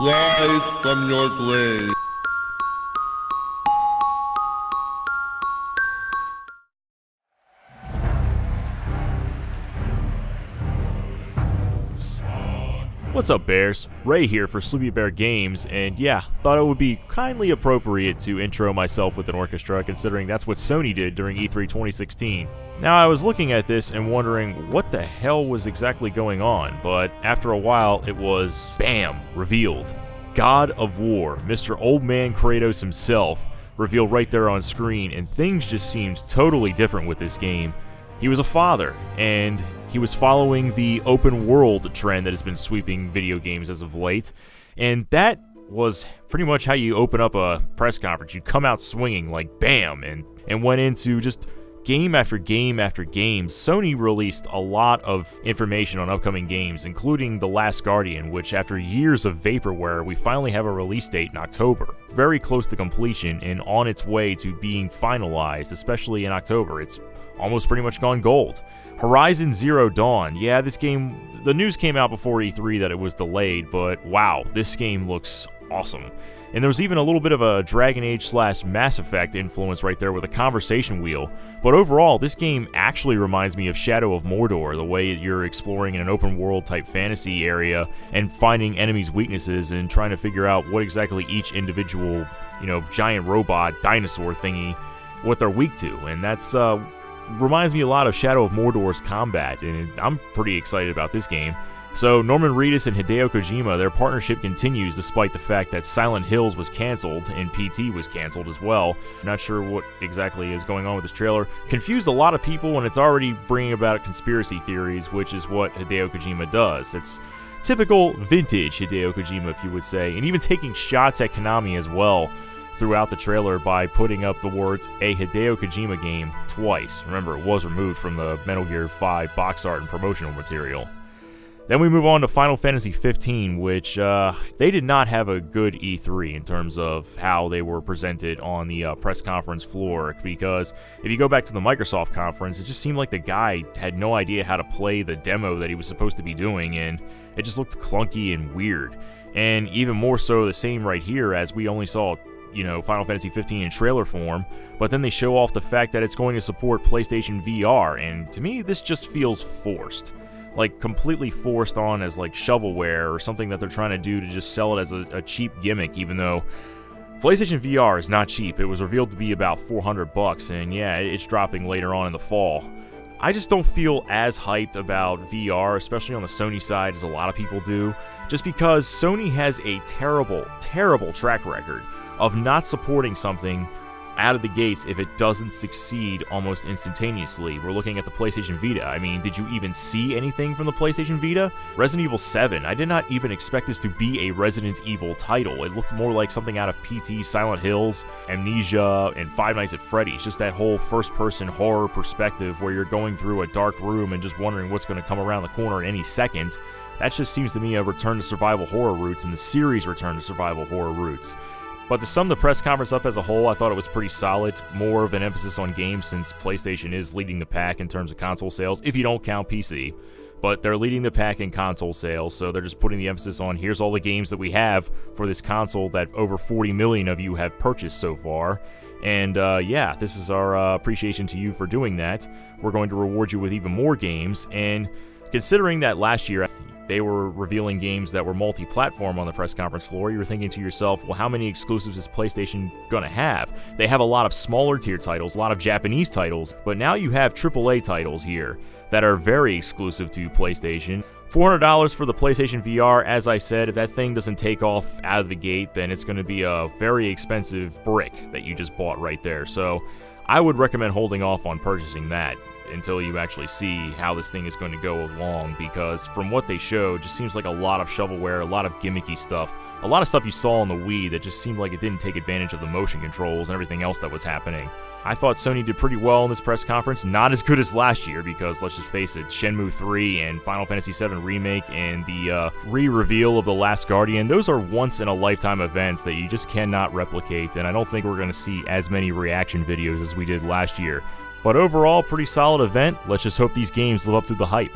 Rise from your grave. What's up, Bears? Ray here for Sleepy Bear Games, and yeah, thought it would be kindly appropriate to intro myself with an orchestra, considering that's what Sony did during E3 2016. Now, I was looking at this and wondering what the hell was exactly going on, but after a while, it was, BAM! Revealed. God of War, Mr. Old Man Kratos himself, revealed right there on screen, and things just seemed totally different with this game. He was a father, and he was following the open world trend that has been sweeping video games as of late, and that was pretty much how you open up a press conference. You come out swinging like BAM, and went into just game after game after game. Sony released a lot of information on upcoming games, including The Last Guardian, which after years of vaporware, we finally have a release date in October. Very close to completion and on its way to being finalized, especially in October. It's almost pretty much gone gold. Horizon Zero Dawn, yeah, this game, the news came out before E3 that it was delayed, but wow, this game looks awesome. And there's even a little bit of a Dragon Age / Mass Effect influence right there with a conversation wheel. But overall, this game actually reminds me of Shadow of Mordor, the way you're exploring in an open world type fantasy area and finding enemies' weaknesses and trying to figure out what exactly each individual, giant robot, dinosaur thingy, what they're weak to. And that's, reminds me a lot of Shadow of Mordor's combat, and I'm pretty excited about this game. So Norman Reedus and Hideo Kojima, their partnership continues despite the fact that Silent Hills was canceled and PT was canceled as well. Not sure what exactly is going on with this trailer. Confused a lot of people, and it's already bringing about conspiracy theories, which is what Hideo Kojima does. It's typical vintage Hideo Kojima, if you would say, and even taking shots at Konami as well throughout the trailer by putting up the words, a Hideo Kojima game, twice. Remember, it was removed from the Metal Gear 5 box art and promotional material. Then we move on to Final Fantasy 15, which they did not have a good E3 in terms of how they were presented on the press conference floor, because if you go back to the Microsoft conference, it just seemed like the guy had no idea how to play the demo that he was supposed to be doing, and it just looked clunky and weird. And even more so the same right here, as we only saw Final Fantasy 15 in trailer form, but then they show off the fact that it's going to support PlayStation VR, and to me, this just feels forced. Like, completely forced on as, like, shovelware or something that they're trying to do to just sell it as a cheap gimmick, even though PlayStation VR is not cheap. It was revealed to be about $400, and yeah, it's dropping later on in the fall. I just don't feel as hyped about VR, especially on the Sony side, as a lot of people do, just because Sony has a terrible, terrible track record of not supporting something out of the gates if it doesn't succeed almost instantaneously. We're looking at the PlayStation Vita. I mean, did you even see anything from the PlayStation Vita? Resident Evil 7, I did not even expect this to be a Resident Evil title. It looked more like something out of PT, Silent Hills, Amnesia, and Five Nights at Freddy's. Just that whole first-person horror perspective where you're going through a dark room and just wondering what's going to come around the corner at any second. That just seems to me a return to survival horror roots, and the series return to survival horror roots. But to sum the press conference up as a whole, I thought it was pretty solid. More of an emphasis on games since PlayStation is leading the pack in terms of console sales, if you don't count PC. But they're leading the pack in console sales, so they're just putting the emphasis on here's all the games that we have for this console that over 40 million of you have purchased so far. And yeah, this is our appreciation to you for doing that. We're going to reward you with even more games, and considering that last year they were revealing games that were multi-platform on the press conference floor, you were thinking to yourself, well, how many exclusives is PlayStation gonna have? They have a lot of smaller tier titles, a lot of Japanese titles, but now you have AAA titles here that are very exclusive to PlayStation. $400 for the PlayStation VR, as I said, if that thing doesn't take off out of the gate, then it's gonna be a very expensive brick that you just bought right there. So I would recommend holding off on purchasing that until you actually see how this thing is going to go along, because from what they showed, it just seems like a lot of shovelware, a lot of gimmicky stuff, a lot of stuff you saw on the Wii that just seemed like it didn't take advantage of the motion controls and everything else that was happening. I thought Sony did pretty well in this press conference, not as good as last year, because let's just face it, Shenmue 3 and Final Fantasy 7 Remake and the re-reveal of The Last Guardian, those are once-in-a-lifetime events that you just cannot replicate, and I don't think we're going to see as many reaction videos as we did last year. But overall, pretty solid event. Let's just hope these games live up to the hype.